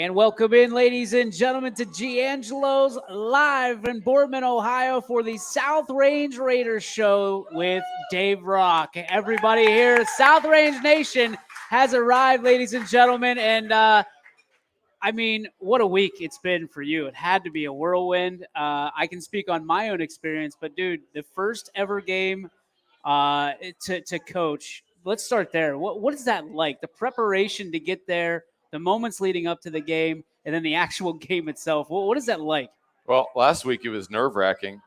And welcome in, ladies and gentlemen, to Giangelo'S live in Boardman, Ohio for the South Range Raiders show with Dave Rock. Everybody here, South Range Nation has arrived, ladies and gentlemen. And, what a week it's been for you. It had to be a whirlwind. I can speak on my own experience, but, dude, the first ever game to coach. Let's start there. What is that like? The preparation to get there, the moments leading up to the game, and then the actual game itself. What is that like? Well, last week it was nerve-wracking,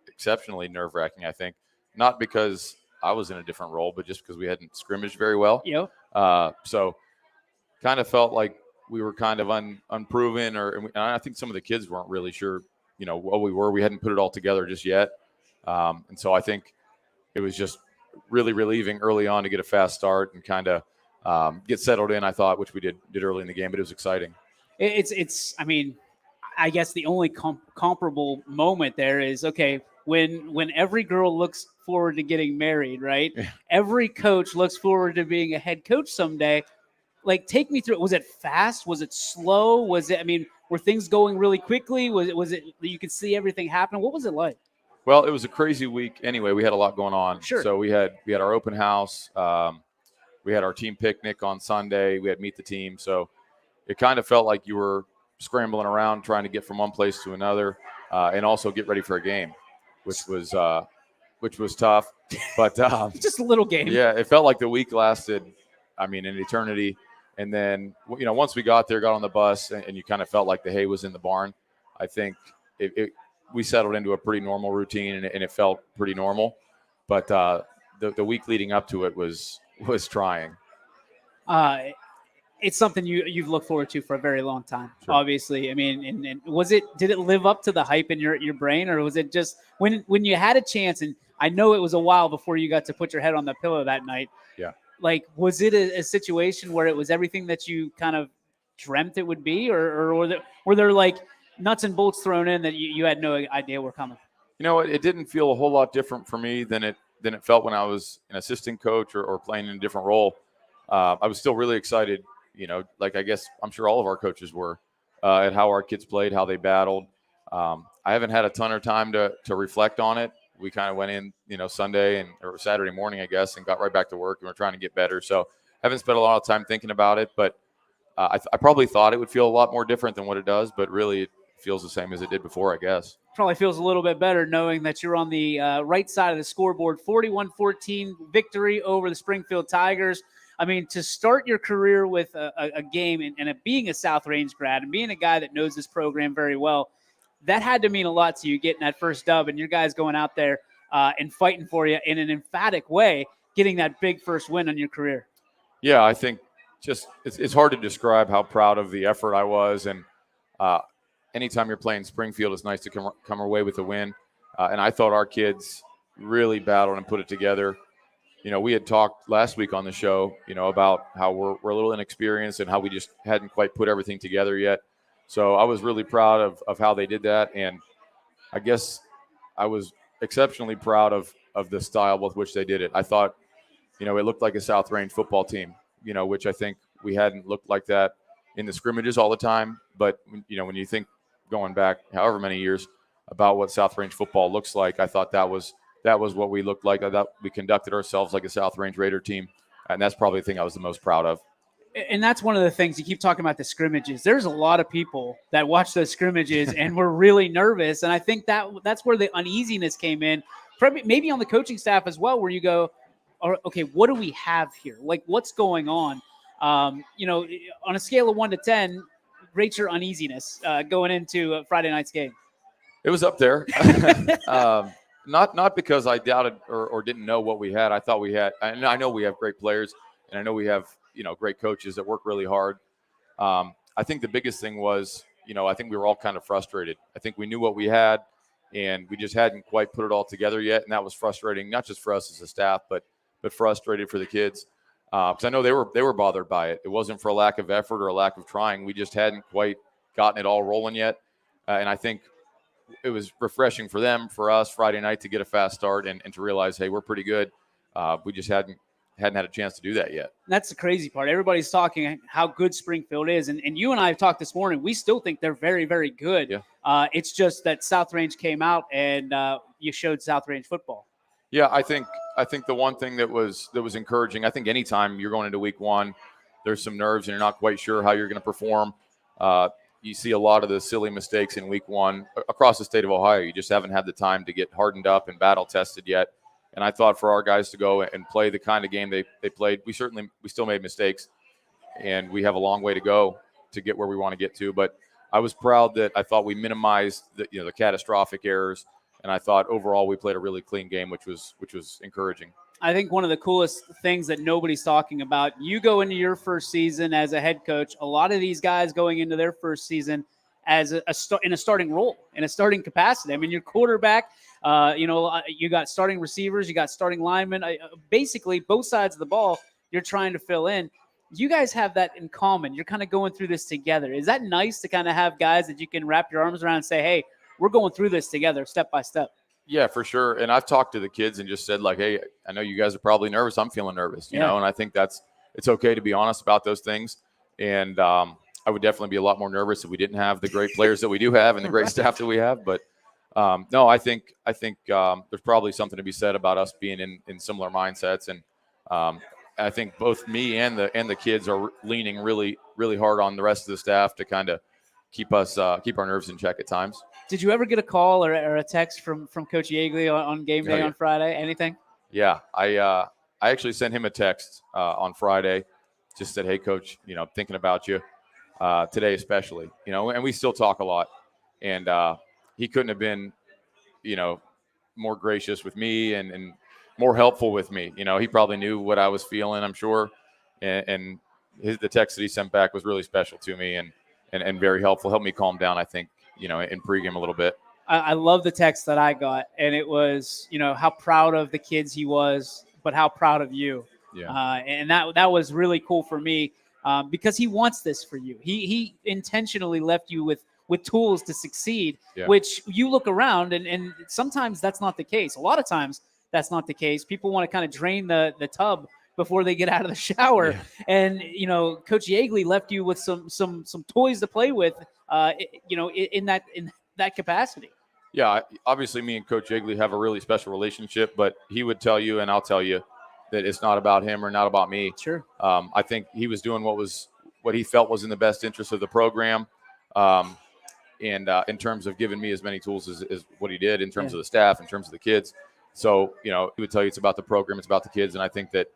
exceptionally nerve-wracking, I think. Not because I was in a different role, but just because we hadn't scrimmaged very well. Yep. So kind of felt like we were kind of unproven, and I think some of the kids weren't really sure, what we were. We hadn't put it all together just yet. And so I think it was just really relieving early on to get a fast start and kind of get settled in, I thought, which we did early in the game, but it was exciting. I guess the only comparable moment there is, okay, when every girl looks forward to getting married, right? Yeah. Every coach looks forward to being a head coach someday. Like, take me through it. Was it fast? Was it slow? Were things going really quickly? Was it you could see everything happen? What was it like? Well, it was a crazy week anyway. We had a lot going on. Sure. So we had our open house. We had our team picnic on Sunday. We had Meet the Team. So it kind of felt like you were scrambling around trying to get from one place to another and also get ready for a game, which was tough. But just a little game. Yeah, it felt like the week lasted, an eternity. And then, once we got there, got on the bus, and you kind of felt like the hay was in the barn. I think we settled into a pretty normal routine, and it felt pretty normal. But the week leading up to it was trying. It's something you've looked forward to for a very long time, Sure. Obviously. And did it live up to the hype in your brain, or was it just when you had a chance? And I know it was a while before you got to put your head on the pillow that night. Yeah. Like, was it a situation where it was everything that you kind of dreamt it would be, or were there like nuts and bolts thrown in that you had no idea were coming? It didn't feel a whole lot different for me than it felt when I was an assistant coach or playing in a different role. I was still really excited, like I guess I'm sure all of our coaches were, at how our kids played, how they battled. I haven't had a ton of time to reflect on it. We kind of went in, Sunday or Saturday morning, I guess, and got right back to work, and we're trying to get better. So haven't spent a lot of time thinking about it, but I probably thought it would feel a lot more different than what it does, but really it feels the same as it did before, I guess. Probably feels a little bit better knowing that you're on the right side of the scoreboard. 41-14 victory over the Springfield Tigers. To start your career with a game and being a South Range grad and being a guy that knows this program very well, that had to mean a lot to you, getting that first dub and your guys going out there and fighting for you in an emphatic way, getting that big first win on your career. Yeah, I think just it's hard to describe how proud of the effort I was. And anytime you're playing Springfield, it's nice to come away with a win. And I thought our kids really battled and put it together. We had talked last week on the show, about how we're a little inexperienced and how we just hadn't quite put everything together yet. So I was really proud of how they did that. And I guess I was exceptionally proud of the style with which they did it. I thought, it looked like a South Range football team, which I think we hadn't looked like that in the scrimmages all the time. But, when you think going back however many years about what South Range football looks like, I thought that was what we looked like. I thought we conducted ourselves like a South Range Raider team, and that's probably the thing I was the most proud of. And that's one of the things you keep talking about, the scrimmages. There's a lot of people that watch those scrimmages and were really nervous, and I think that's where the uneasiness came in, maybe on the coaching staff as well, where you go, okay, what do we have here? Like, what's going on? On a scale of 1 to 10, rate your uneasiness going into Friday night's game. It was up there. Not because I doubted or didn't know what we had. I thought we had. I know we have great players, and I know we have great coaches that work really hard. I think the biggest thing was, I think we were all kind of frustrated. I think we knew what we had, and we just hadn't quite put it all together yet, and that was frustrating, not just for us as a staff, but frustrated for the kids, because I know they were bothered by it. It wasn't for a lack of effort or a lack of trying. We just hadn't quite gotten it all rolling yet, and I think it was refreshing for them, for us, Friday night to get a fast start and to realize, hey, we're pretty good. We just hadn't hadn't had a chance to do that yet. That's the crazy part. Everybody's talking how good Springfield is. And you and I have talked this morning. We still think they're very, very good. Yeah. It's just that South Range came out and you showed South Range football. Yeah, I think the one thing that was encouraging, I think anytime you're going into week one, there's some nerves and you're not quite sure how you're going to perform. You see a lot of the silly mistakes in week one across the state of Ohio. You just haven't had the time to get hardened up and battle tested yet. And I thought for our guys to go and play the kind of game they played, we still made mistakes, and we have a long way to go to get where we want to get to. But I was proud that I thought we minimized the catastrophic errors, and I thought overall we played a really clean game, which was encouraging. I think one of the coolest things that nobody's talking about, you go into your first season as a head coach, a lot of these guys going into their first season as in a starting role, in a starting capacity. I mean, your quarterback, you got starting receivers, you got starting linemen. Basically, both sides of the ball, you're trying to fill in. You guys have that in common. You're kind of going through this together. Is that nice to kind of have guys that you can wrap your arms around and say, hey, we're going through this together step by step? Yeah, for sure. And I've talked to the kids and just said, like, hey, I know you guys are probably nervous. I'm feeling nervous, you know, and I think it's okay to be honest about those things. And I would definitely be a lot more nervous if we didn't have the great players that we do have and the great staff that we have. But no, I think there's probably something to be said about us being in similar mindsets. And I think both me and the kids are leaning really, really hard on the rest of the staff to kind of keep our nerves in check at times. Did you ever get a call or a text from Coach Yeagley on game day on Friday? Anything? Yeah, I actually sent him a text on Friday, just said, "Hey, Coach, thinking about you today, especially, and we still talk a lot." And he couldn't have been, more gracious with me and more helpful with me. He probably knew what I was feeling, I'm sure, and the text that he sent back was really special to me and very helpful. Helped me calm down, I think. In pregame a little bit. I love the text that I got, and it was, how proud of the kids he was, but how proud of you. Yeah. And that was really cool for me because he wants this for you. He intentionally left you with tools to succeed, which you look around and sometimes that's not the case. A lot of times that's not the case. People want to kind of drain the tub before they get out of the shower. Yeah. And, Coach Yeagley left you with some toys to play with, in that capacity. Yeah, obviously me and Coach Yeagley have a really special relationship, but he would tell you, and I'll tell you, that it's not about him or not about me. Sure. I think he was doing what he felt was in the best interest of the program. And in terms of giving me as many tools as what he did in terms of the staff, in terms of the kids. So, he would tell you it's about the program, it's about the kids. And I think that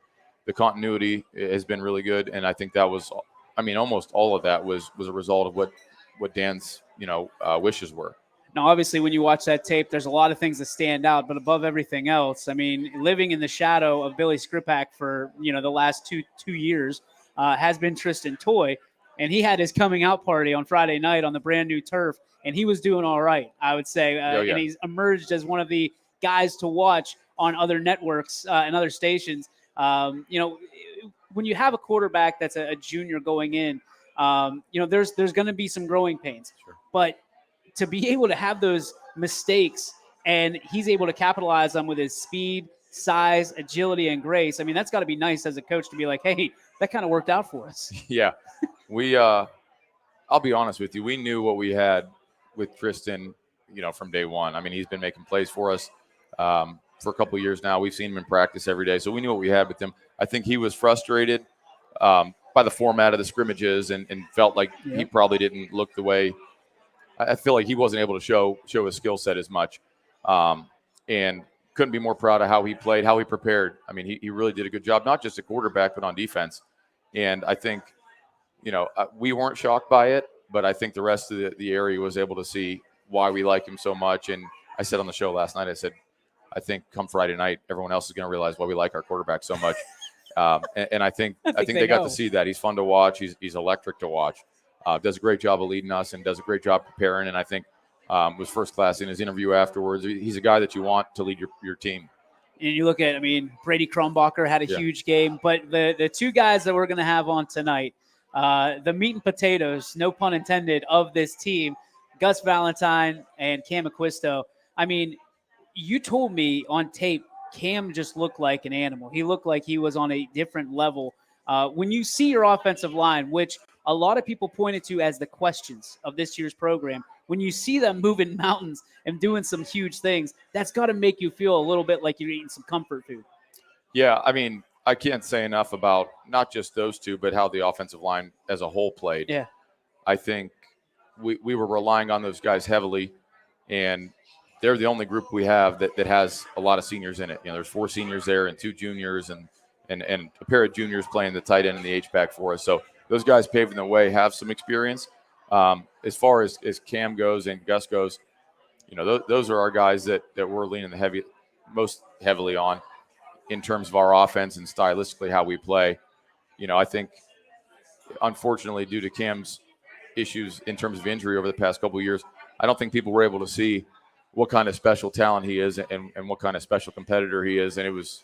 the continuity has been really good. And I think that was, almost all of that was a result of what Dan's, wishes were. Now, obviously, when you watch that tape, there's a lot of things that stand out. But above everything else, living in the shadow of Billy Skripak for, the last two years has been Tristan Toy. And he had his coming out party on Friday night on the brand new turf. And he was doing all right, I would say. And he's emerged as one of the guys to watch on other networks and other stations. When you have a quarterback that's a junior going in, there's going to be some growing pains. Sure. But to be able to have those mistakes and he's able to capitalize on with his speed, size, agility, and grace, that's got to be nice as a coach to be like, hey, that kind of worked out for us. Yeah. We, I'll be honest with you, we knew what we had with Tristan, from day one. He's been making plays for us for a couple of years now. We've seen him in practice every day, so we knew what we had with him. I think he was frustrated by the format of the scrimmages and felt like he probably didn't look the way. I feel like he wasn't able to show his skill set as much, and couldn't be more proud of how he played, how he prepared. He really did a good job, not just at quarterback, but on defense. And I think, we weren't shocked by it, but I think the rest of the area was able to see why we like him so much. And I said on the show last night, I said, I think come Friday night, everyone else is going to realize why we like our quarterback so much. And I think they got to see that. He's fun to watch. He's electric to watch. Does a great job of leading us and does a great job preparing. And I think was first class in his interview afterwards. He's a guy that you want to lead your team. And you look at, Brady Crumbacher had a huge game. But the two guys that we're going to have on tonight, the meat and potatoes, no pun intended, of this team, Gus Valentine and Cam Acquisto. You told me on tape Cam just looked like an animal. He looked like he was on a different level. When you see your offensive line, which a lot of people pointed to as the questions of this year's program, when you see them moving mountains and doing some huge things, that's got to make you feel a little bit like you're eating some comfort food. Yeah, I mean, I can't say enough about not just those two, but how the offensive line as a whole played. Yeah. I think we were relying on those guys heavily, and they're the only group we have that has a lot of seniors in it. You know, there's 4 seniors there and 2 juniors and a pair of juniors playing the tight end and the H-back for us. So those guys paving the way have some experience. As far as Cam goes and Gus goes, you know, those are our guys that we're leaning most heavily on in terms of our offense and stylistically how we play. You know, I think, unfortunately, due to Cam's issues in terms of injury over the past couple of years, I don't think people were able to see what kind of special talent he is and what kind of special competitor he is. And it was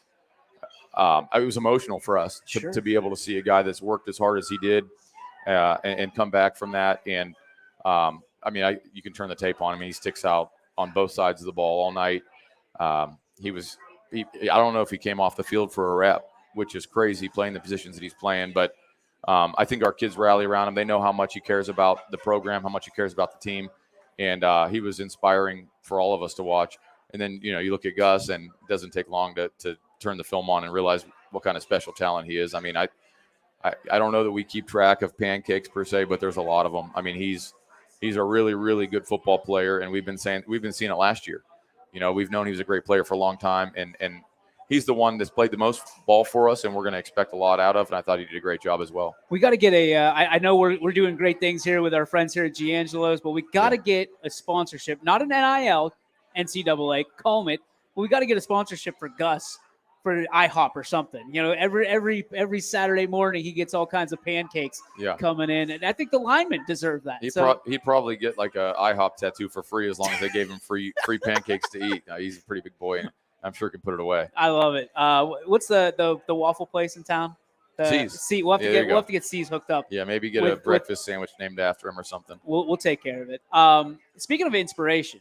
emotional for us to be able to see a guy that's worked as hard as he did and come back from that. And I mean, you can turn the tape on him. I mean, he sticks out on both sides of the ball all night. I don't know if he came off the field for a rep, which is crazy playing the positions that he's playing. But I think our kids rally around him. They know how much he cares about the program, how much he cares about the team. And he was inspiring for all of us to watch. And then, you know, you look at Gus, and it doesn't take long to turn the film on and realize what kind of special talent he is. I mean, I don't know that we keep track of pancakes per se, but there's a lot of them. I mean, he's a really, really good football player, and we've been seeing it last year. You know, we've known he was a great player for a long time, and he's the one that's played the most ball for us, and we're going to expect a lot out of. And I thought he did a great job as well. We got to get I know we're doing great things here with our friends here at Giangelo'S, but we got to get a sponsorship, not an NIL, NCAA, call it, but we got to get a sponsorship for Gus for IHOP or something. You know, every Saturday morning he gets all kinds of pancakes coming in, and I think the linemen deserve that. He'd probably get like a IHOP tattoo for free as long as they gave him free pancakes to eat. He's a pretty big boy, and I'm sure he can put it away. I love it. What's the waffle place in town? C's. We'll have to get C's hooked up. Yeah, maybe get a breakfast sandwich named after him or something. We'll take care of it. Speaking of inspiration,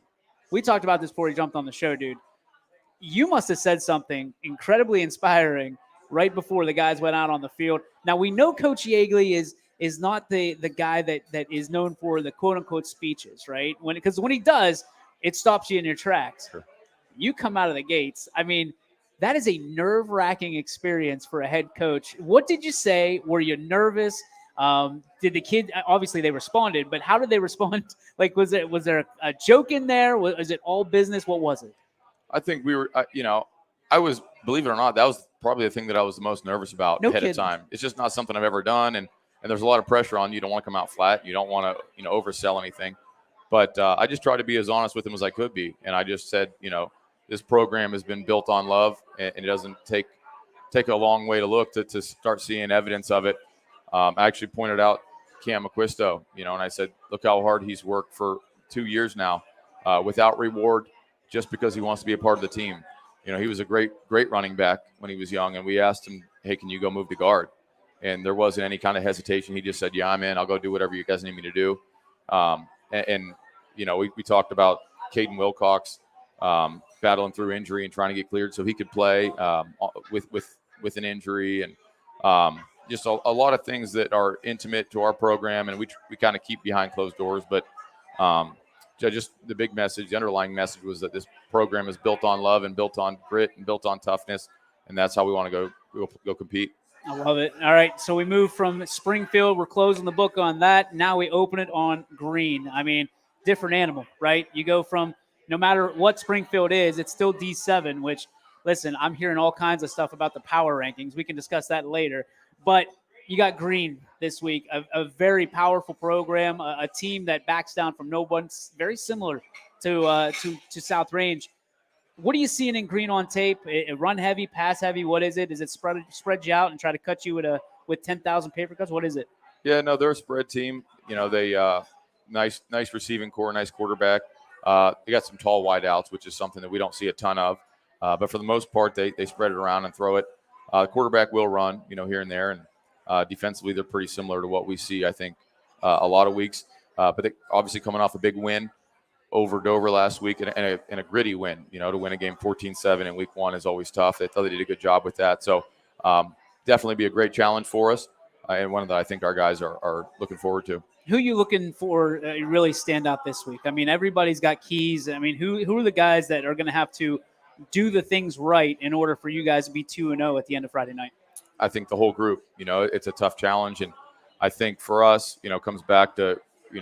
we talked about this before he jumped on the show, dude. You must have said something incredibly inspiring right before the guys went out on the field. Now, we know Coach Yeagley is not the guy that is known for the quote-unquote speeches, right? Because when he does, it stops you in your tracks. Sure. You come out of the gates. I mean, that is a nerve-wracking experience for a head coach. What did you say? Were you nervous? Did the kid – obviously they responded, but how did they respond? Like, was there a joke in there? Was it all business? What was it? I think we were, I was, believe it or not, that was probably the thing that I was the most nervous about ahead of time. It's just not something I've ever done, and there's a lot of pressure on you. You don't want to come out flat. You don't want to, oversell anything. But I just tried to be as honest with him as I could be, and I just said, this program has been built on love, and it doesn't take a long way to look to start seeing evidence of it. I actually pointed out Cam Acquisto, and I said, look how hard he's worked for 2 years now without reward, just because he wants to be a part of the team. He was a great running back when he was young, and we asked him, hey, can you go move to guard? And there wasn't any kind of hesitation. He just said, yeah, I'm in. I'll go do whatever you guys need me to do. We talked about Caden Wilcox battling through injury and trying to get cleared so he could play with an injury, and just a lot of things that are intimate to our program, and we kind of keep behind closed doors. But just the big message, the underlying message was that this program is built on love and built on grit and built on toughness, and that's how we want to go compete. I love it. All right, so we move from Springfield. We're closing the book on that. Now we open it on Green. I mean, different animal, right? You go from, no matter what Springfield is, it's still D7, which, listen, I'm hearing all kinds of stuff about the power rankings. We can discuss that later. But you got Green this week, a very powerful program, a team that backs down from no one, very similar to South Range. What are you seeing in Green on tape? Run heavy, pass heavy? What is it? Is it spread you out and try to cut you with 10,000 paper cuts? What is it? Yeah, no, they're a spread team. They nice receiving core, nice quarterback. They got some tall wide outs, which is something that we don't see a ton of. But for the most part, they spread it around and throw it. The quarterback will run, here and there, and defensively, they're pretty similar to what we see, I think, a lot of weeks. But they obviously coming off a big win over Dover last week and a gritty win. To win a game 14-7 in week 1 is always tough. They thought they did a good job with that. So definitely be a great challenge for us, and one that I think our guys are looking forward to. Who are you looking for really stand out this week? I mean, everybody's got keys. I mean, who are the guys that are going to have to do the things right in order for you guys to be 2-0 at the end of Friday night? I think the whole group. It's a tough challenge, and I think for us, comes back to,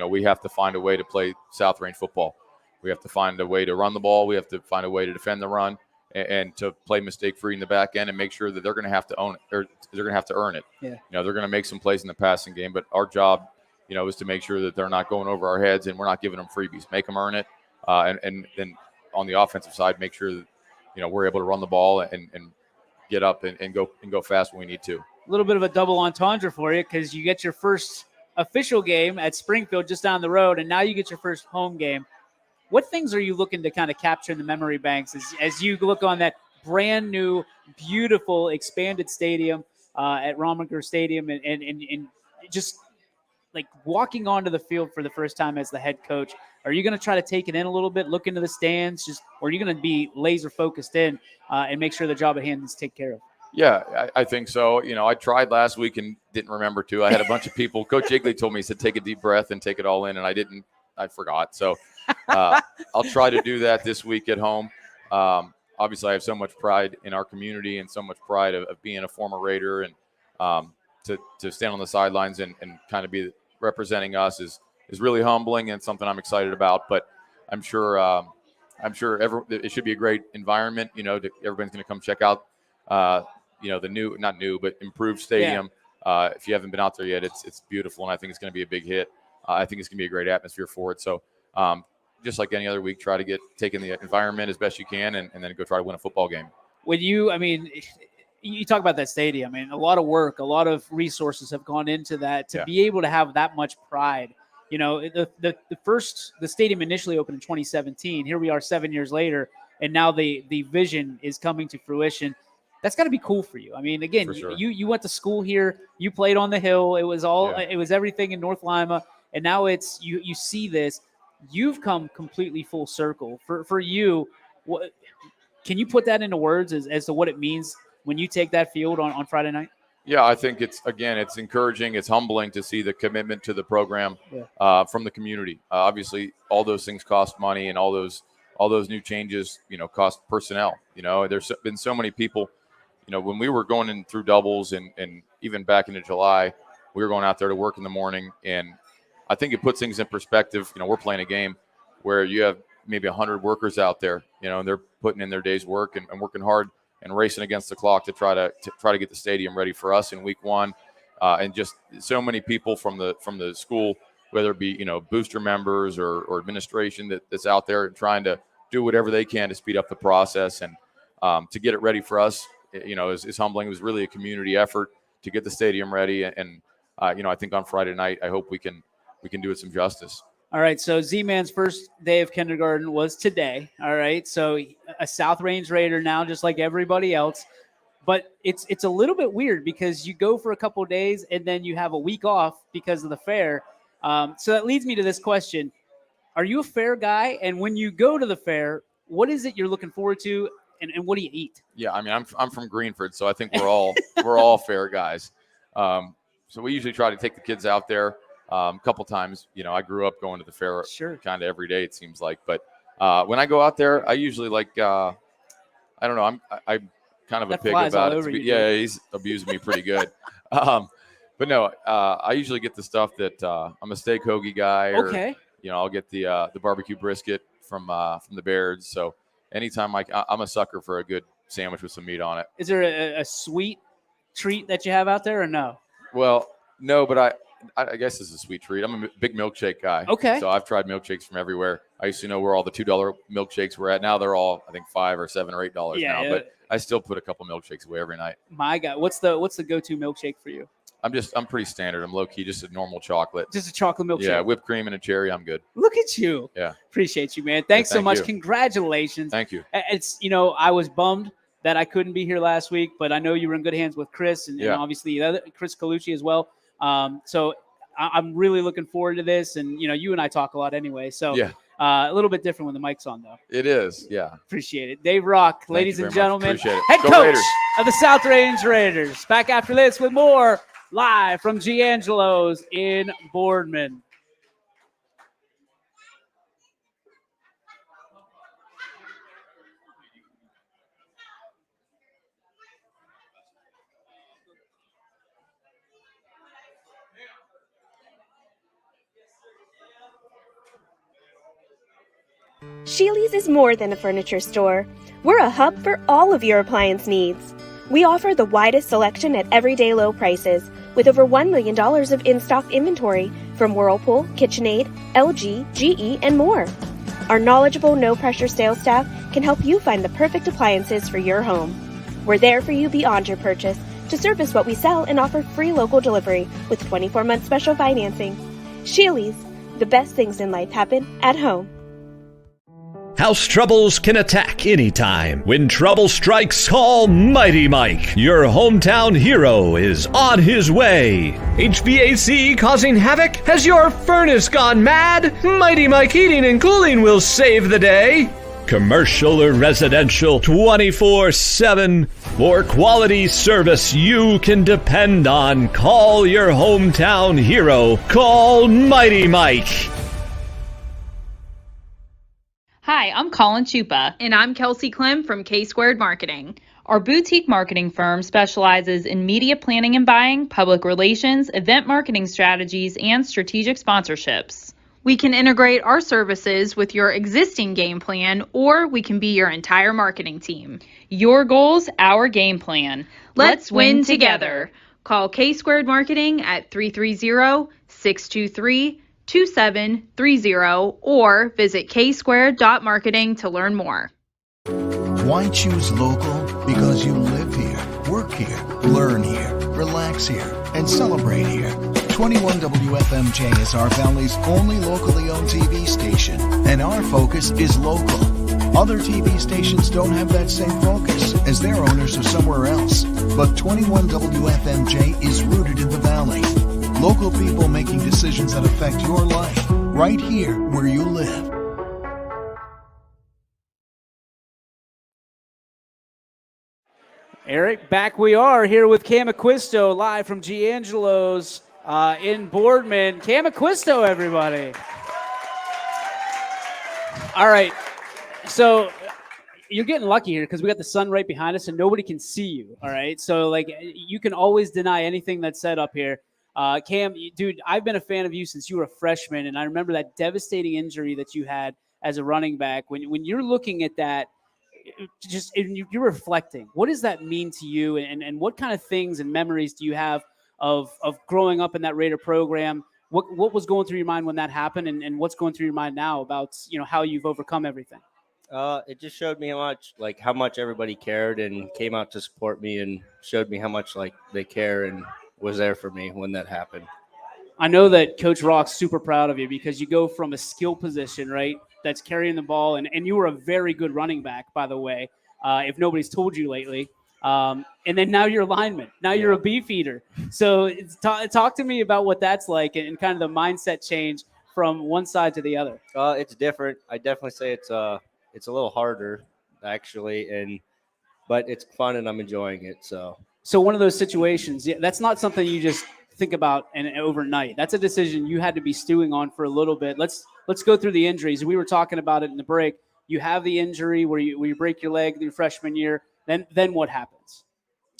we have to find a way to play South Range football. We have to find a way to run the ball. We have to find a way to defend the run and to play mistake-free in the back end and make sure that they're going to have to own it, or they're going to have to earn it. Yeah. They're going to make some plays in the passing game, but our job, is to make sure that they're not going over our heads and we're not giving them freebies. Make them earn it, and then on the offensive side, make sure that, we're able to run the ball and get up and go fast when we need to. A little bit of a double entendre for you, because you get your first official game at Springfield just down the road, and now you get your first home game. What things are you looking to kind of capture in the memory banks as you look on that brand new, beautiful, expanded stadium at Rominger Stadium and just like walking onto the field for the first time as the head coach? Are you going to try to take it in a little bit, look into the stands, or are you going to be laser focused in and make sure the job at hand is taken care of? Yeah, I think so. I tried last week and didn't remember to. I had a bunch of people. Coach Jigley told me, he said, take a deep breath and take it all in, and I didn't. I forgot. So I'll try to do that this week at home. Obviously, I have so much pride in our community and so much pride of being a former Raider, and to stand on the sidelines and kind of be representing us is really humbling and something I'm excited about. But I'm sure it should be a great environment. Everybody's going to come check out the not new, but improved stadium. Yeah. If you haven't been out there yet, it's beautiful, and I think it's going to be a big hit. I think it's going to be a great atmosphere for it. So just like any other week, try to take in the environment as best you can, and then go try to win a football game. You talk about that stadium, and a lot of work, a lot of resources have gone into that to be able to have that much pride. The stadium initially opened in 2017. Here we are 7 years later, and now the vision is coming to fruition. That's got to be cool for you. I mean, again, sure. you went to school here, you played on the hill. It was it was everything in North Lima, and now it's you see this. You've come completely full circle. For you, can you put that into words as to what it means when you take that field on Friday night? Yeah, I think it's encouraging. It's humbling to see the commitment to the program from the community. Obviously, all those things cost money, and all those new changes, cost personnel. There's been so many people. When we were going in through doubles and even back into July, we were going out there to work in the morning, and I think it puts things in perspective. We're playing a game where you have maybe 100 workers out there, and they're putting in their day's work and working hard and racing against the clock to try to get the stadium ready for us in week 1, and just so many people from the school, whether it be booster members or administration that's out there trying to do whatever they can to speed up the process and to get it ready for us. Is humbling. It was really a community effort to get the stadium ready, and I think on Friday night, I hope we can do it some justice. All right, so Z-Man's first day of kindergarten was today. All right, so a South Range Raider now, just like everybody else. But it's a little bit weird because you go for a couple of days and then you have a week off because of the fair. So that leads me to this question: are you a fair guy? And when you go to the fair, what is it you're looking forward to? And what do you eat? Yeah, I mean, I'm from Greenford, so I think we're all fair guys. So we usually try to take the kids out there a couple times. I grew up going to the fair kind of every day, it seems like. But when I go out there, I usually like I don't know. I'm kind of a pig about it. He's abusing me pretty good. But no, I usually get the stuff that I'm a steak hoagie guy. Or, I'll get the barbecue brisket from the Bairds. So anytime I'm a sucker for a good sandwich with some meat on it. Is there a sweet treat that you have out there or no? Well, no, but I guess it's a sweet treat. I'm a big milkshake guy. Okay. So I've tried milkshakes from everywhere. I used to know where all the $2 milkshakes were at. Now they're all, I think, $5 or $7 or $8 now. Yeah. But I still put a couple milkshakes away every night. My God, what's the go-to milkshake for you? I'm pretty standard. I'm low key, just a normal chocolate. Just a chocolate milkshake. Yeah, whipped cream and a cherry. I'm good. Look at you. Yeah. Appreciate you, man. Thanks so much. Congratulations. Thank you. It's I was bummed that I couldn't be here last week, but I know you were in good hands with Chris and obviously Chris Colucci as well. So I'm really looking forward to this, and you and I talk a lot anyway. So A little bit different when the mic's on, though. It is, yeah. Appreciate it. Dave Rock, ladies and gentlemen, Appreciate it. head Go coach Raiders. of the South Range Raiders. Back after this with more live from Giangelo'S in Boardman. Sheely's is more than a furniture store. We're a hub for all of your appliance needs. We offer the widest selection at everyday low prices, with over $1 million of in-stock inventory from Whirlpool, KitchenAid, LG, GE, and more. Our knowledgeable, no-pressure sales staff can help you find the perfect appliances for your home. We're there for you beyond your purchase to service what we sell and offer free local delivery with 24-month special financing. Sheely's, the best things in life happen at home. House troubles can attack anytime. When trouble strikes, call Mighty Mike. Your hometown hero is on his way. HVAC causing havoc? Has your furnace gone mad? Mighty Mike Heating and Cooling will save the day. Commercial or residential, 24/7. For quality service you can depend on, call your hometown hero. Call Mighty Mike. Hi, I'm Colin Chupa. And I'm Kelsey Clem from K-Squared Marketing. Our boutique marketing firm specializes in media planning and buying, public relations, event marketing strategies, and strategic sponsorships. We can integrate our services with your existing game plan, or we can be your entire marketing team. Your goals, our game plan. Let's win together. Call K-Squared Marketing at 330-623-2730 or visit ksquared.marketing to learn more. Why choose local? Because you live here, work here, learn here, relax here, and celebrate here. 21 WFMJ is our Valley's only locally owned TV station, and our focus is local. Other TV stations don't have that same focus, as their owners are somewhere else. But 21 WFMJ is rooted in the Valley. Local people making decisions that affect your life, right here where you live. Eric, back we are here with Cam Acquisto live from Giangelo'S in Boardman. Cam Acquisto, everybody. All right, so you're getting lucky here because we got the sun right behind us and nobody can see you, all right? So, like, you can always deny anything that's said up here. Cam, dude, I've been a fan of you since you were a freshman, and I remember that devastating injury that you had as a running back. When you're looking at that, you're reflecting. What does that mean to you, and what kind of things and memories do you have of growing up in that Raider program? What was going through your mind when that happened, and what's going through your mind now about how you've overcome everything? It just showed me how much everybody cared and came out to support me, and showed me how much they care and was there for me when that happened. I know that Coach Rock's super proud of you because you go from a skill position, right, that's carrying the ball, and you were a very good running back, by the way, if nobody's told you lately. And then now you're a lineman. Now you're a beef eater. So talk to me about what that's like and kind of the mindset change from one side to the other. It's different. I definitely say it's a little harder, actually, but it's fun and I'm enjoying it. So one of those situations, that's not something you just think about and overnight. That's a decision you had to be stewing on for a little bit. Let's go through the injuries. We were talking about it in the break. You have the injury where you break your leg your freshman year. Then what happens?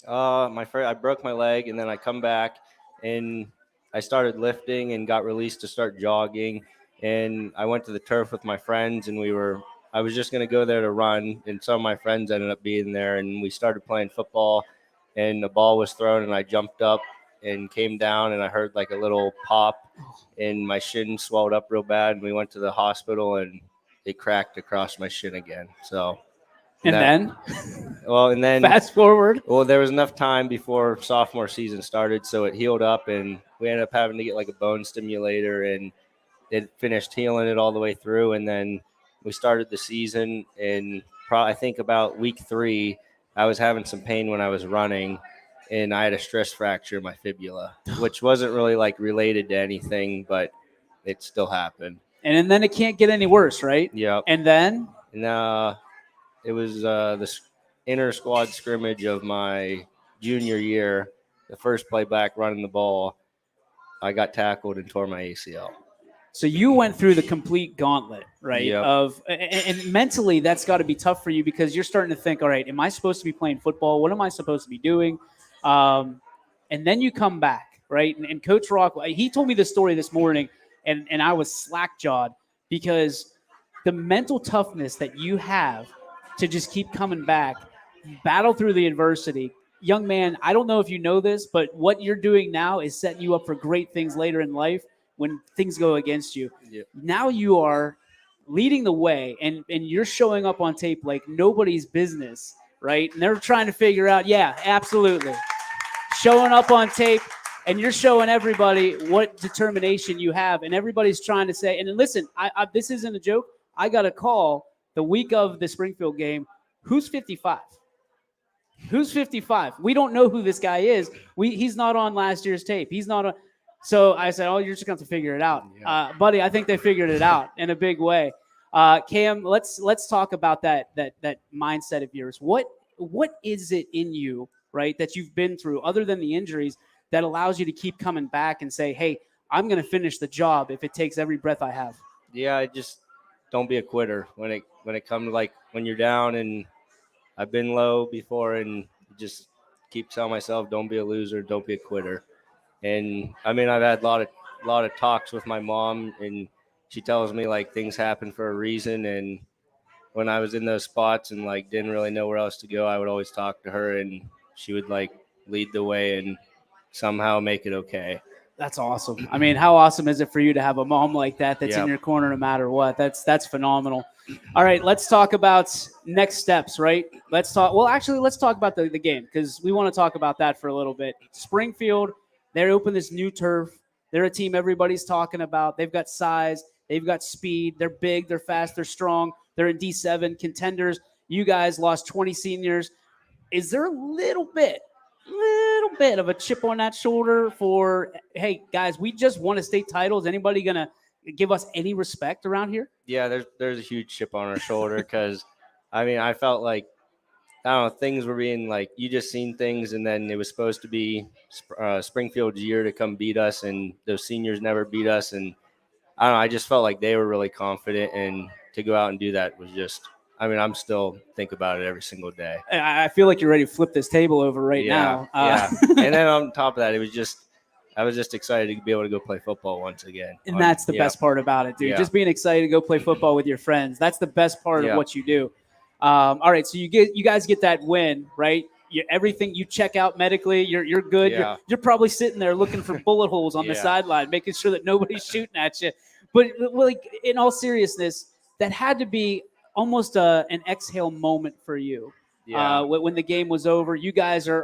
I broke my leg, and then I come back and I started lifting and got released to start jogging. And I went to the turf with my friends, and I was just going to go there to run, and some of my friends ended up being there, and we started playing football, and the ball was thrown, and I jumped up and came down, and I heard like a little pop, and my shin swelled up real bad, and we went to the hospital, and it cracked across my shin again. Then fast forward. Well, there was enough time before sophomore season started, so it healed up, and we ended up having to get like a bone stimulator, and it finished healing it all the way through. And then we started the season, and I think about week 3, I was having some pain when I was running, and I had a stress fracture in my fibula, which wasn't really like related to anything, but it still happened. And then it can't get any worse, right? Yep. And then? And it was the inter squad scrimmage of my junior year, the first play back running the ball. I got tackled and tore my ACL. So you went through the complete gauntlet, right? Yep. And mentally, that's got to be tough for you because you're starting to think, all right, am I supposed to be playing football? What am I supposed to be doing? And then you come back, right? And Coach Rock, he told me this story this morning, and I was slack-jawed because the mental toughness that you have to just keep coming back, battle through the adversity. Young man, I don't know if you know this, but what you're doing now is setting you up for great things later in life when things go against you. Yep. Now you are leading the way, and you're showing up on tape like nobody's business, right? And they're trying to figure out, yeah, absolutely. Showing up on tape, and you're showing everybody what determination you have, and everybody's trying to say, and listen, I this isn't a joke. I got a call the week of the Springfield game. Who's 55? Who's 55? We don't know who this guy is. He's not on last year's tape. He's not on. So I said, oh, you're just going to have to figure it out. Yeah. Buddy, I think they figured it out in a big way. Cam, let's talk about that mindset of yours. What is it in you, right, that you've been through other than the injuries that allows you to keep coming back and say, hey, I'm going to finish the job if it takes every breath I have? Yeah, I just don't be a quitter when it comes to, like, when you're down, and I've been low before, and just keep telling myself, don't be a loser, don't be a quitter. And I mean, I've had a lot of talks with my mom, and she tells me, like, things happen for a reason. And when I was in those spots and, like, didn't really know where else to go, I would always talk to her, and she would, like, lead the way and somehow make it okay. That's awesome. I mean, how awesome is it for you to have a mom like that that's Yep. in your corner no matter what? That's phenomenal. All right, let's talk about next steps, right? Let's talk about the game because we want to talk about that for a little bit. Springfield, they opened this new turf. They're a team everybody's talking about. They've got size. They've got speed. They're big. They're fast. They're strong. They're in D7 contenders. You guys lost 20 seniors. Is there a little bit of a chip on that shoulder for, hey, guys, we just won a state title. Is anybody going to give us any respect around here? Yeah, there's a huge chip on our shoulder because, I mean, I felt like, I don't know, things were being, like, you just seen things, and then it was supposed to be Springfield's year to come beat us, and those seniors never beat us. And I don't know, I just felt like they were really confident, and to go out and do that was just, I mean, I'm still think about it every single day. I feel like you're ready to flip this table over right Yeah, now. yeah. And then on top of that, I was just excited to be able to go play football once again. And that's the best part about it, dude. Yeah. Just being excited to go play football with your friends. That's the best part of Yeah. what you do. All right, so you guys get that win, right? Everything you check out medically, you're good. Yeah. You're probably sitting there looking for bullet holes on the Yeah. sideline, making sure that nobody's shooting at you. But like, in all seriousness, that had to be almost an exhale moment for you. Yeah. When the game was over, you guys are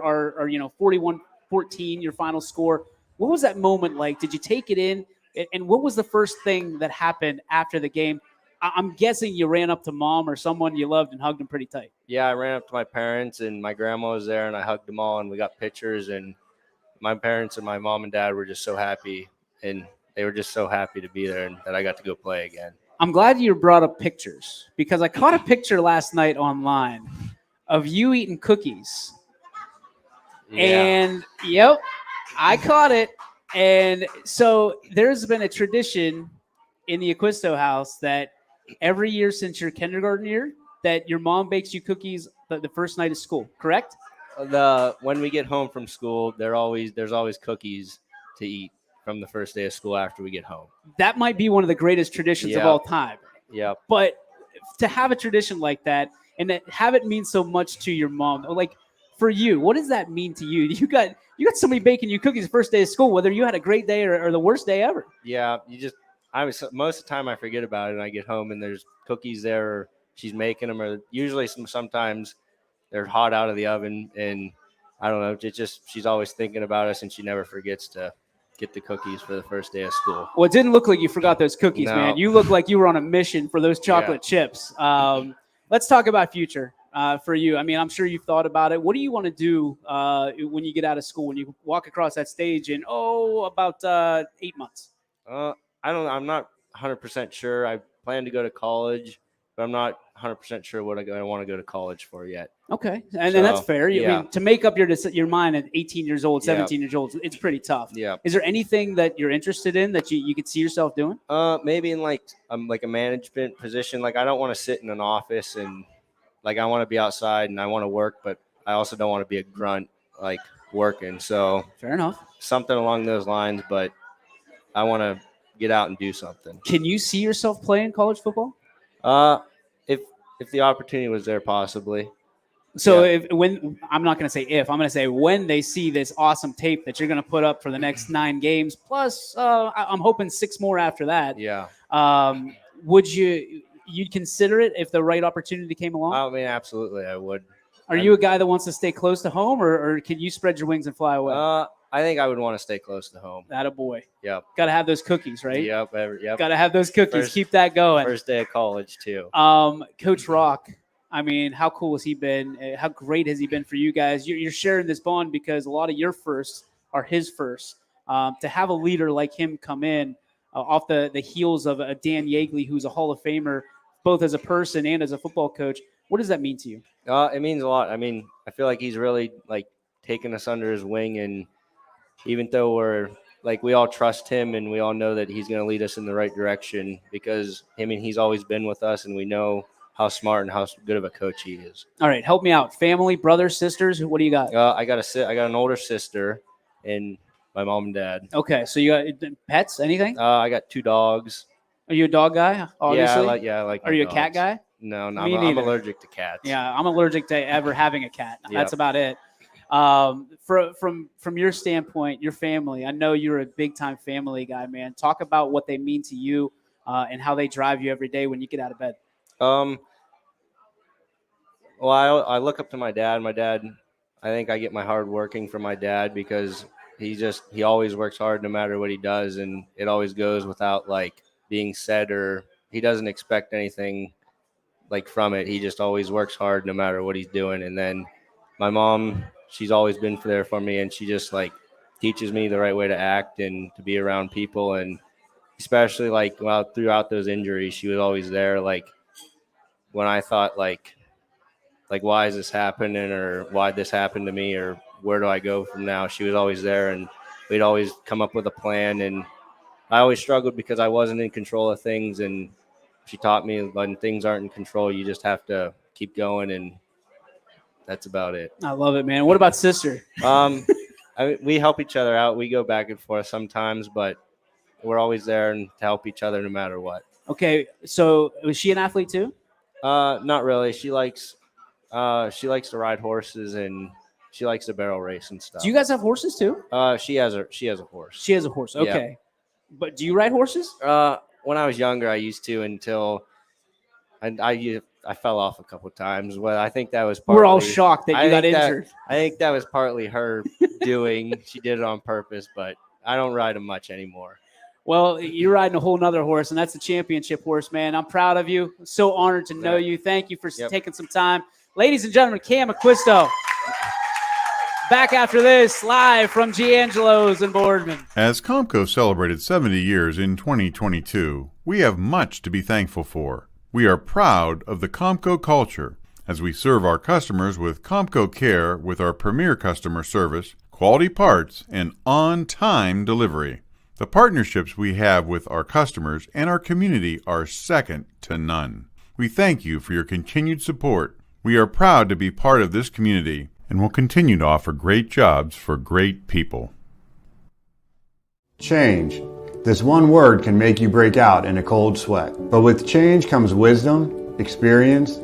41-14, your final score. What was that moment like? Did you take it in? And what was the first thing that happened after the game? I'm guessing you ran up to mom or someone you loved and hugged them pretty tight. Yeah, I ran up to my parents, and my grandma was there, and I hugged them all, and we got pictures. And my parents and my mom and dad were just so happy, and they were just so happy to be there and that I got to go play again. I'm glad you brought up pictures because I caught a picture last night online of you eating cookies. Yeah. And, yep, I caught it. And so there's been a tradition in the Acquisto house that every year since your kindergarten year that your mom bakes you cookies the first night of school, correct? When we get home from school, there's always cookies to eat from the first day of school after we get home. That might be one of the greatest traditions of Yeah. all time. Yeah. But to have a tradition like that and to have it mean so much to your mom, like for you, what does that mean to you? You got somebody baking you cookies the first day of school, whether you had a great day or the worst day ever. Yeah. Most of the time I forget about it, and I get home and there's cookies there, or she's making them, or usually sometimes they're hot out of the oven, and I don't know. It's just she's always thinking about us, and she never forgets to get the cookies for the first day of school. Well, it didn't look like you forgot those cookies, No. man. You look like you were on a mission for those chocolate chips. Let's talk about future for you. I mean, I'm sure you've thought about it. What do you want to do when you get out of school, when you walk across that stage in, about 8 months? I don't know. I'm not 100% sure. I plan to go to college, but I'm not 100% sure what I want to go to college for yet. Okay, and that's fair. I yeah. mean, to make up your mind at 18 years old, 17 Yep. years old, it's pretty tough. Yeah. Is there anything that you're interested in that you could see yourself doing? Maybe in like a management position. Like I don't want to sit in an office and like I want to be outside and I want to work, but I also don't want to be a grunt like working. So Fair enough. something along those lines, but I want to get out and do something. Can you see yourself playing college football? If the opportunity was there, possibly. So Yeah. when I'm not going to say if, I'm going to say when they see this awesome tape that you're going to put up for the next 9 games, plus I'm hoping 6 more after that. Yeah. Would you'd consider it if the right opportunity came along? I mean, absolutely, I would. Are you a guy that wants to stay close to home, or can you spread your wings and fly away? I think I would want to stay close to home. Attaboy. Yep. Got to have those cookies, right? Yep. Got to have those cookies. Keep that going. First day of college too. Coach Rock, I mean, how cool has he been? How great has he been for you guys? You're sharing this bond because a lot of your firsts are his firsts. To have a leader like him come in off the heels of a Dan Yeagley, who's a Hall of Famer, both as a person and as a football coach, what does that mean to you? It means a lot. I mean, I feel like he's really like taken us under his wing, and even though we all trust him and we all know that he's going to lead us in the right direction because, I mean, he's always been with us and we know how smart and how good of a coach he is. All right, help me out. Family, brothers, sisters, what do you got? I got an older sister and my mom and dad. Okay, so you got pets, anything? I got 2 dogs. Are you a dog guy, obviously? I like Are you dogs. a cat guy? No, Me I'm neither. allergic to cats. Yeah, I'm allergic to ever having a cat. Yep. That's about it. From your standpoint, your family, I know you're a big time family guy, man. Talk about what they mean to you and how they drive you every day when you get out of bed. Well, I look up to my dad. My dad, I think I get my hard working from my dad because he always works hard no matter what he does, and it always goes without like being said, or he doesn't expect anything like from it. He just always works hard no matter what he's doing. And then my mom, she's always been there for me, and she just like teaches me the right way to act and to be around people, and especially like throughout those injuries, she was always there. Like when I thought like why is this happening, or why this happened to me, or where do I go from now? She was always there, and we'd always come up with a plan. And I always struggled because I wasn't in control of things, and she taught me when things aren't in control, you just have to keep going, and that's about it. I love it, man. What about sister? We help each other out. We go back and forth sometimes, but we're always there and to help each other no matter what. Okay, so was she an athlete too? Not really. She likes to ride horses, and she likes to barrel race and stuff. Do you guys have horses too? She has a horse. She has a horse. Okay. Yeah. But do you ride horses? When I was younger, I used to until I fell off a couple of times. Well, I think that was partly, we're all shocked that you got injured. I think that was partly her doing. She did it on purpose, but I don't ride them much anymore. Well, you're riding a whole nother horse, and that's the championship horse, man. I'm proud of you. So honored to know you. Thank you for taking some time. Ladies and gentlemen, Cam Acquisto. Back after this, live from Giangelo'S in Boardman. As Comco celebrated 70 years in 2022, we have much to be thankful for. We are proud of the Comco culture as we serve our customers with Comco Care with our premier customer service, quality parts, and on-time delivery. The partnerships we have with our customers and our community are second to none. We thank you for your continued support. We are proud to be part of this community and will continue to offer great jobs for great people. Change. This one word can make you break out in a cold sweat. But with change comes wisdom, experience,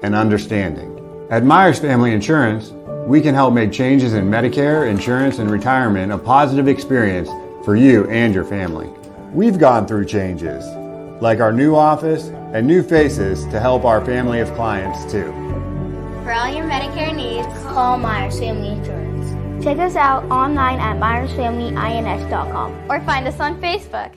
and understanding. At Myers Family Insurance, we can help make changes in Medicare, insurance, and retirement a positive experience for you and your family. We've gone through changes, like our new office and new faces to help our family of clients too. For all your Medicare needs, call Myers Family Insurance. Check us out online at myersfamilyins.com Or find us on Facebook.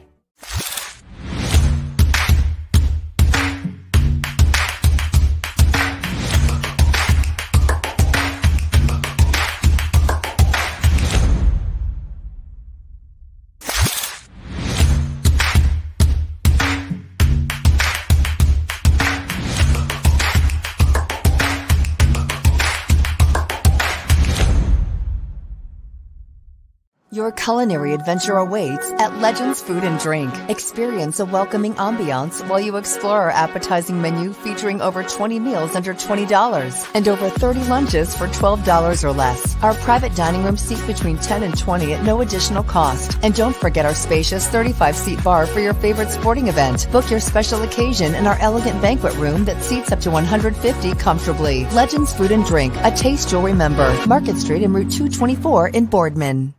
Your culinary adventure awaits at Legends Food and Drink. Experience a welcoming ambiance while you explore our appetizing menu featuring over 20 meals under $20 and over 30 lunches for $12 or less. Our private dining room seat between 10 and 20 at no additional cost. And don't forget our spacious 35-seat bar for your favorite sporting event. Book your special occasion in our elegant banquet room that seats up to 150 comfortably. Legends Food and Drink, a taste you'll remember. Market Street and Route 224 in Boardman.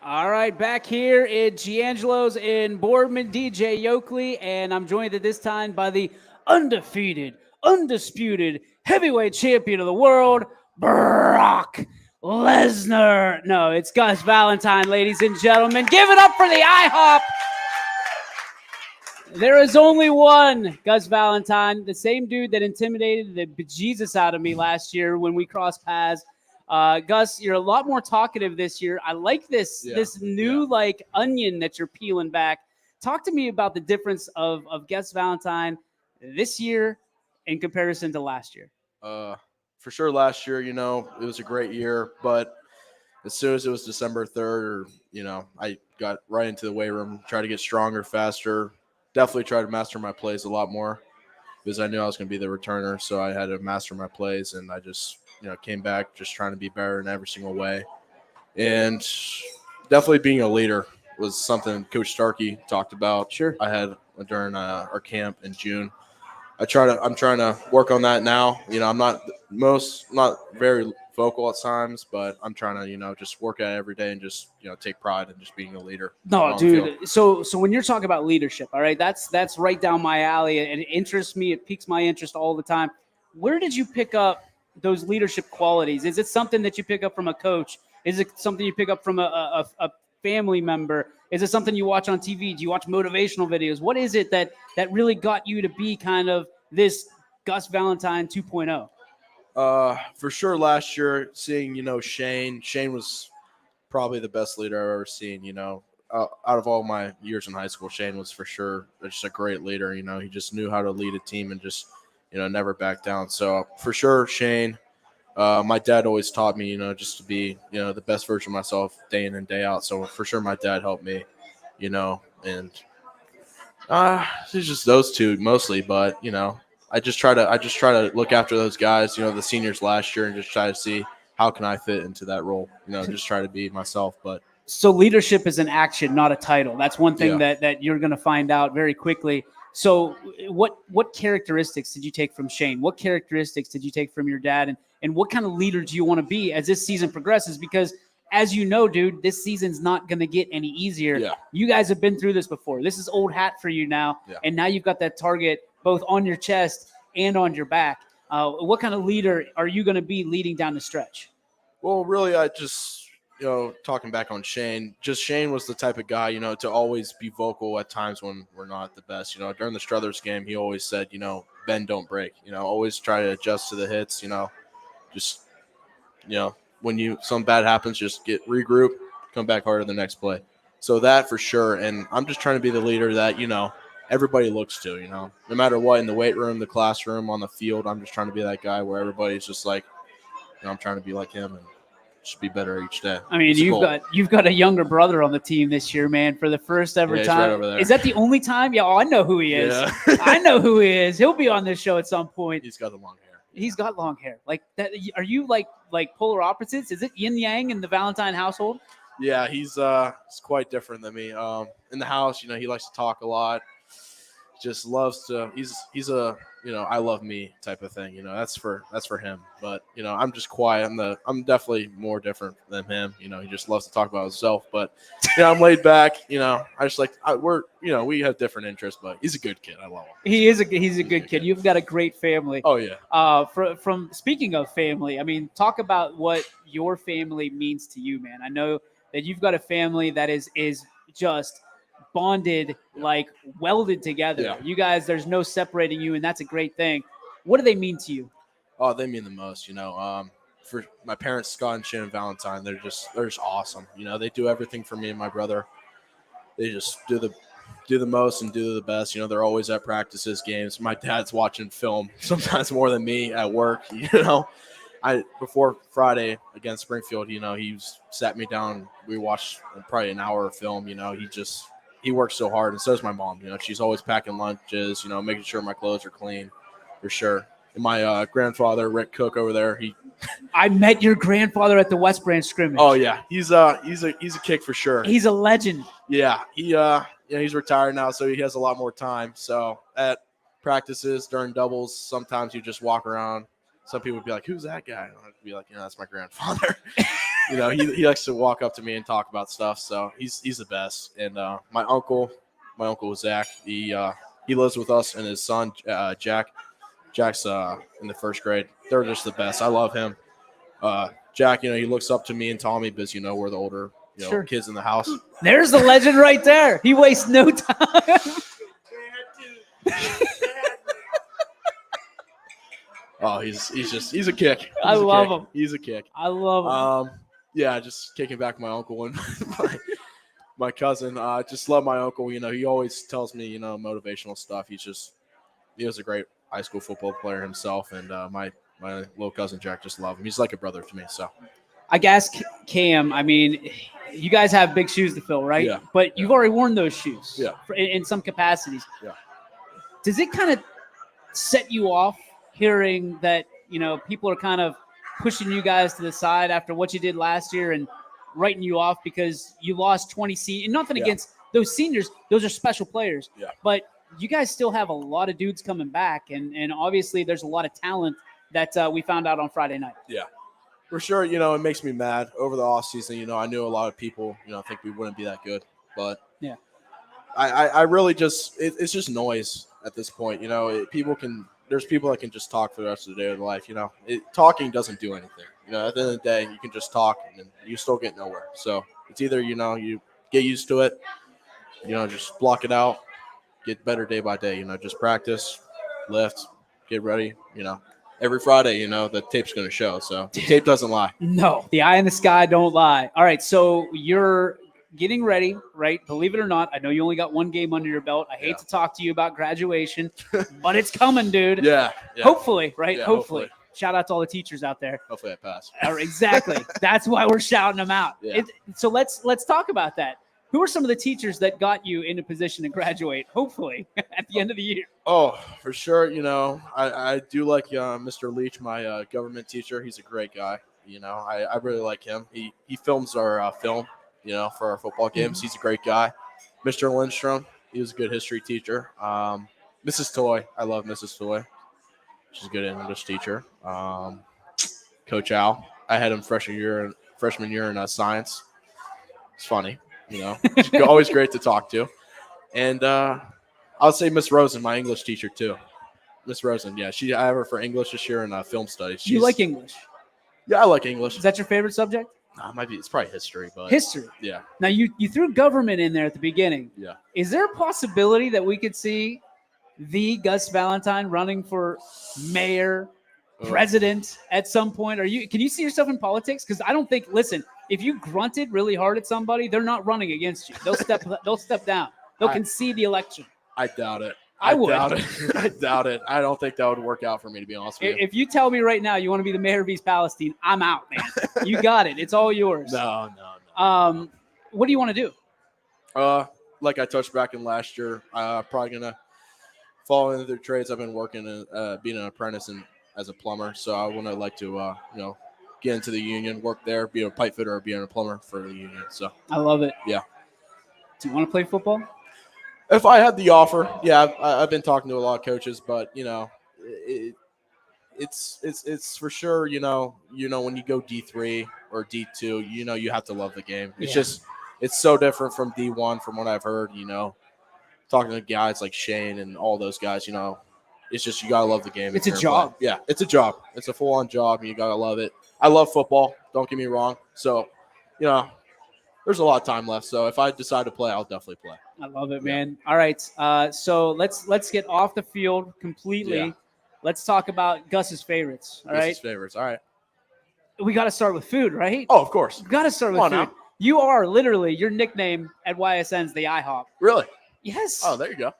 All right, back here at Giangelo'S in Boardman, DJ Yoakley, and I'm joined at this time by the undefeated, undisputed heavyweight champion of the world, Brock Lesnar. No, it's Gus Valentine, ladies and gentlemen. Give it up for the IHOP. There is only one Gus Valentine, the same dude that intimidated the bejesus out of me last year when we crossed paths. Gus, you're a lot more talkative this year. I like this new like onion that you're peeling back. Talk to me about the difference of Gus Valentine this year in comparison to last year. For sure, last year, you know, it was a great year, but as soon as it was December 3rd, you know, I got right into the weight room, tried to get stronger, faster, definitely tried to master my plays a lot more because I knew I was going to be the returner, so I had to master my plays, and I just – you know, came back just trying to be better in every single way. And definitely being a leader was something Coach Starkey talked about. Sure. I had during our camp in June. I'm trying to work on that now. You know, I'm not very vocal at times, but I'm trying to, you know, just work at it every day and just, you know, take pride in just being a leader. No, dude. So when you're talking about leadership, all right, that's right down my alley, and it interests me. It piques my interest all the time. Where did you pick up those leadership qualities? Is it something that you pick up from a coach? Is it something you pick up from a family member? Is it something you watch on TV? Do you watch motivational videos? What is it that really got you to be kind of this Gus Valentine 2.0? For sure last year, seeing, you know, Shane was probably the best leader I've ever seen, you know. Out of all my years in high school, Shane was for sure just a great leader. You know, he just knew how to lead a team and just, you know, never back down. So for sure, Shane. My dad always taught me, you know, just to be, you know, the best version of myself day in and day out. So for sure, my dad helped me, you know, and it's just those two mostly. But you know, I just try to look after those guys, you know, the seniors last year, and just try to see how can I fit into that role. You know, just try to be myself. But so leadership is an action, not a title. That's one thing that you're going to find out very quickly. So what characteristics did you take from Shane? What characteristics did you take from your dad? And what kind of leader do you want to be as this season progresses? Because as you know, dude, this season's not going to get any easier. Yeah. You guys have been through this before. This is old hat for you now. Yeah. And now you've got that target both on your chest and on your back. What kind of leader are you going to be leading down the stretch? Well, really, I just – you know, talking back on Shane, Shane was the type of guy, you know, to always be vocal at times when we're not the best. You know, during the Struthers game, he always said, you know, bend, don't break. You know, always try to adjust to the hits. You know, just, you know, when something bad happens, just regroup, come back harder the next play. So that for sure. And I'm just trying to be the leader that, you know, everybody looks to. You know, no matter what, in the weight room, the classroom, on the field, I'm just trying to be that guy where everybody's just like, you know, I'm trying to be like him and should be better each day. I mean, you've got a younger brother on the team this year, man, for the first ever time. Right over there. Is that the only time? Yeah, I know who he is. Yeah. I know who he is. He'll be on this show at some point. He's got the long hair. He's got long hair. Like that. Are you like polar opposites? Is it yin yang in the Valentine household? Yeah, he's quite different than me. In the house, you know, he likes to talk a lot. Just loves to. He's a, you know, I love me type of thing. You know, that's for him. But you know, I'm just quiet. I'm definitely more different than him. You know, he just loves to talk about himself. But you know, I'm laid back. You know, I just like we have different interests. But he's a good kid. I love him. He's a good kid. You've got a great family. Oh yeah. From speaking of family, I mean, talk about what your family means to you, man. I know that you've got a family that is just bonded, like welded together. Yeah. You guys, there's no separating you, and that's a great thing. What do they mean to you? Oh, they mean the most. You know, for my parents, Scott and Shannon Valentine, they're just awesome. You know, they do everything for me and my brother. They just do the most and do the best. You know, they're always at practices, games. My dad's watching film sometimes more than me at work. You know, before Friday against Springfield, he sat me down. We watched probably an hour of film. He works so hard, and so does my mom. She's always packing lunches. Making sure my clothes are clean, for sure. And my grandfather, Rick Cook, over there, I met your grandfather at the West Branch scrimmage. Oh yeah, he's a kick for sure. He's a legend. Yeah, he's retired now, so he has a lot more time. So at practices during doubles, sometimes you just walk around. Some people would be like, "Who's that guy?" I'd be like, "That's my grandfather." He likes to walk up to me and talk about stuff. So he's the best. And my uncle Zach, he lives with us, and his son Jack. Jack's in the first grade. They're just the best. I love him. Jack, he looks up to me and Tommy because we're the older Sure. kids in the house. There's the legend right there. He wastes no time. Oh, he's a kick. I love him. He's a kick. I love him. Yeah, just kicking back my uncle and my cousin. Just love my uncle. He always tells me motivational stuff. He was a great high school football player himself, and my little cousin Jack, just love him. He's like a brother to me. So I guess, Cam, I mean, you guys have big shoes to fill, right? Yeah. But you've already worn those shoes. Yeah. In some capacities. Yeah. Does it kind of set you off hearing that people are kind of pushing you guys to the side after what you did last year and writing you off because you lost 20 seniors? And nothing against those seniors; those are special players. Yeah. But you guys still have a lot of dudes coming back, and obviously there's a lot of talent that we found out on Friday night. Yeah, for sure. It makes me mad. Over the offseason, I knew a lot of people, think we wouldn't be that good. But yeah, I really just it's just noise at this point. There's people that can just talk for the rest of the day of their life. Talking doesn't do anything. At the end of the day, you can just talk and you still get nowhere. So it's either you get used to it, just block it out, get better day by day. Just practice, lift, get ready. Every Friday, the tape's going to show. So the tape doesn't lie. No, the eye in the sky don't lie. All right, so you're getting ready, right? Believe it or not, I know you only got one game under your belt. I hate to talk to you about graduation, but it's coming, dude. Yeah. Hopefully, right? Yeah, hopefully. Shout out to all the teachers out there. Hopefully I pass. Exactly. That's why we're shouting them out. Yeah. So let's talk about that. Who are some of the teachers that got you in a position to graduate, hopefully, at the end of the year? Oh, for sure. I do like Mr. Leach, my government teacher. He's a great guy. I really like him. He films our film, for our football games. He's a great guy. Mr. Lindstrom, he was a good history teacher. Mrs. Toy, I love Mrs. Toy. She's a good English teacher. Coach Al, I had him freshman year in science. It's funny. It's always great to talk to. And I'll say Miss Rosen, my English teacher too. Miss Rosen, yeah. I have her for English this year in film studies. You like English? Yeah, I like English. Is that your favorite subject? It's probably history, but history. Yeah. Now you threw government in there at the beginning. Yeah. Is there a possibility that we could see the Gus Valentine running for mayor, president at some point? Can you see yourself in politics? Because I don't think. Listen, if you grunted really hard at somebody, they're not running against you. They'll step down. They'll concede the election. I doubt it. I would. I doubt it. I don't think that would work out for me, to be honest with you. If you tell me right now you want to be the mayor of East Palestine, I'm out, man. You got it. It's all yours. No. What do you want to do? Like I touched back in last year, probably gonna fall into the trades. I've been working and being an apprentice and as a plumber, so I want to like to get into the union, work there, be a pipe fitter or being a plumber for the union. So I love it. Yeah. Do you want to play football? If I had the offer, yeah. I've been talking to a lot of coaches, but it's for sure. When you go D3 or D2, you have to love the game. It's so different from D1 from what I've heard. Talking to guys like Shane and all those guys, it's just you gotta love the game. It's a job. Yeah, it's a job. It's a full-on job, and you gotta love it. I love football. Don't get me wrong. So, there's a lot of time left. So if I decide to play, I'll definitely play. I love it, man. All right, so let's get off the field completely. Yeah. Let's talk about Gus's favorites. All right, Gus's favorites. All right. We got to start with food, right? Oh, of course. We got to start with food. Now. You are literally your nickname at YSN's the IHOP. Really? Yes. Oh, there you go.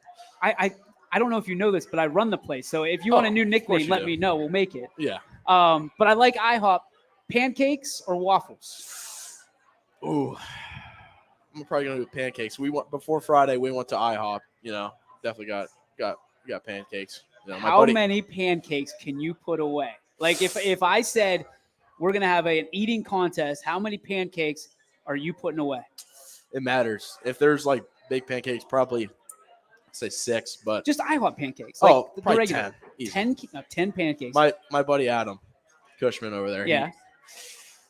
I don't know if you know this, but I run the place. So if you want a new nickname, let me know. We'll make it. Yeah. But I like IHOP. Pancakes or waffles? Ooh, I'm probably gonna do pancakes. We went before Friday. We went to IHOP. Definitely got pancakes. How many pancakes can you put away? Like if I said we're gonna have an eating contest, how many pancakes are you putting away? It matters. If there's like big pancakes, probably say 6. But just IHOP pancakes. Like probably regular 10. 10 pancakes. My buddy Adam Cushman over there. Yeah.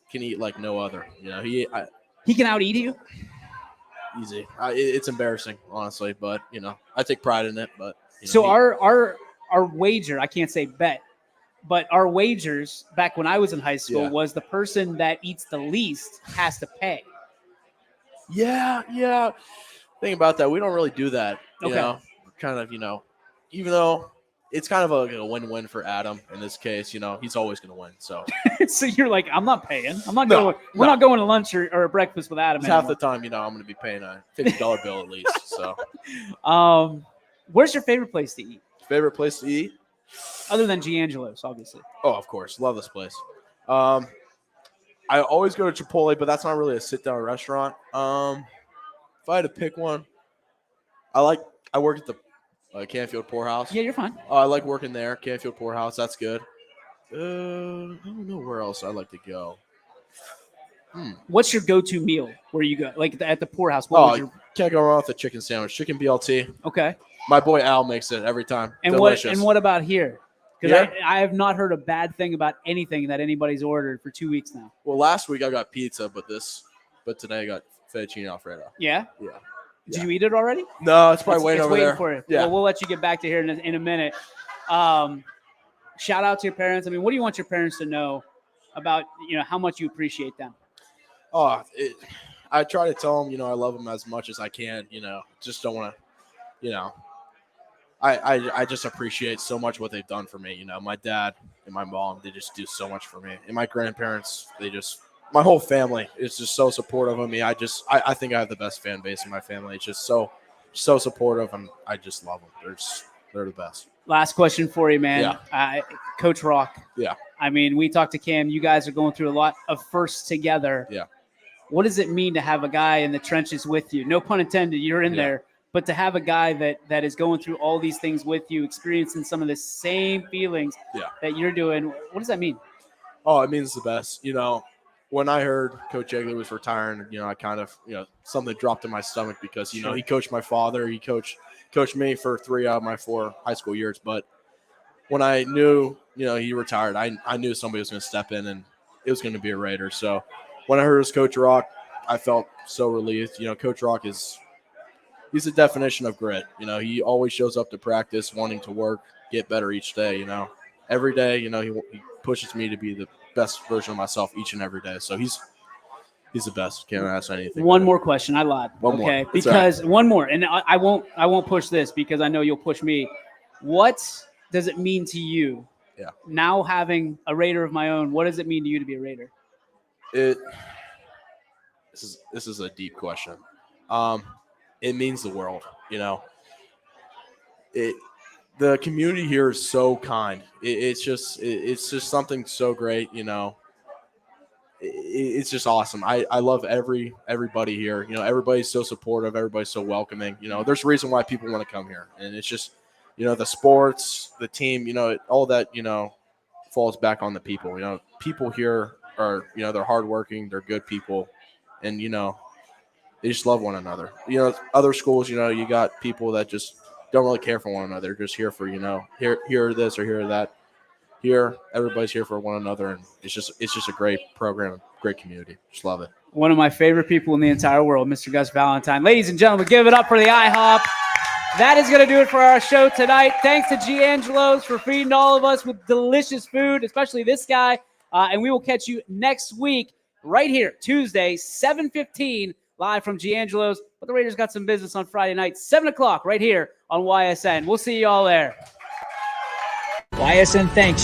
He can eat like no other. He can out eat you. Easy. It's embarrassing, honestly, but I take pride in it. But so our wager, I can't say bet, but our wagers back when I was in high school was the person that eats the least has to pay. Yeah. Thing about that, we don't really do that. Kind of, even though it's kind of a win-win for Adam in this case. He's always going to win. So, so you're like, I'm not paying. I'm not going. We're not going to lunch or breakfast with Adam. Half the time, I'm going to be paying a $50 bill at least. So, where's your favorite place to eat? Favorite place to eat, other than Giangelo'S, obviously. Oh, of course, love this place. I always go to Chipotle, but that's not really a sit-down restaurant. If I had to pick one, I work at the Canfield Poorhouse. Yeah, you're fine. I like working there. Canfield Poorhouse, that's good. I don't know where else I'd like to go. What's your go-to meal where you go? Like at the Poorhouse? Can't go wrong with a chicken sandwich. Chicken BLT. Okay. My boy Al makes it every time. And delicious. what about here? Because I have not heard a bad thing about anything that anybody's ordered for 2 weeks now. Well, last week I got pizza, but today I got fettuccine Alfredo. Yeah? Yeah. Did you eat it already? No, it's probably waiting over there. For it. Yeah. Well, we'll let you get back to here in a minute. Shout out to your parents. I mean, what do you want your parents to know about, how much you appreciate them? I try to tell them, I love them as much as I can, just don't want to, I just appreciate so much what they've done for me. My dad and my mom, they just do so much for me. And my grandparents, my whole family is just so supportive of me. I think I have the best fan base in my family. It's just so supportive, and I just love them. They're the best. Last question for you, man. Yeah. Coach Rock. Yeah. I mean, we talked to Cam. You guys are going through a lot of firsts together. Yeah. What does it mean to have a guy in the trenches with you? No pun intended, you're in there. But to have a guy that is going through all these things with you, experiencing some of the same feelings that you're doing, what does that mean? Oh, it means the best. When I heard Coach Yeagley was retiring, I kind of, something dropped in my stomach because, he coached my father. He coached me for 3 out of my 4 high school years. But when I knew, he retired, I knew somebody was going to step in, and it was going to be a Raider. So when I heard it was Coach Rock, I felt so relieved. Coach Rock he's the definition of grit. He always shows up to practice wanting to work, get better each day. Every day, he pushes me to be the best version of myself each and every day. So he's the best. Can't ask anything. One more question. I lied. One more. Because one more, and I won't push this because I know you'll push me. What does it mean to you? Yeah. Now having a Raider of my own, what does it mean to you to be a Raider? This is a deep question. It means the world. The community here is so kind. It's just something so great. It's just awesome. I love everybody here. Everybody's so supportive. Everybody's so welcoming. There's a reason why people want to come here, and it's just the sports, the team. All that falls back on the people. People here are they're hardworking. They're good people, and they just love one another. Other schools, you got people that just don't really care for one another. They're just here for hear this or hear that. Here, everybody's here for one another, and it's just a great program, great community. Just love it. One of my favorite people in the entire world, Mr. Gus Valentine. Ladies and gentlemen, give it up for the IHOP. That is going to do it for our show tonight. Thanks to Giangelo'S for feeding all of us with delicious food, especially this guy. And we will catch you next week right here, Tuesday, 7:15, live from Giangelo'S. But the Raiders got some business on Friday night, 7 o'clock, right here on YSN. We'll see you all there. YSN thanks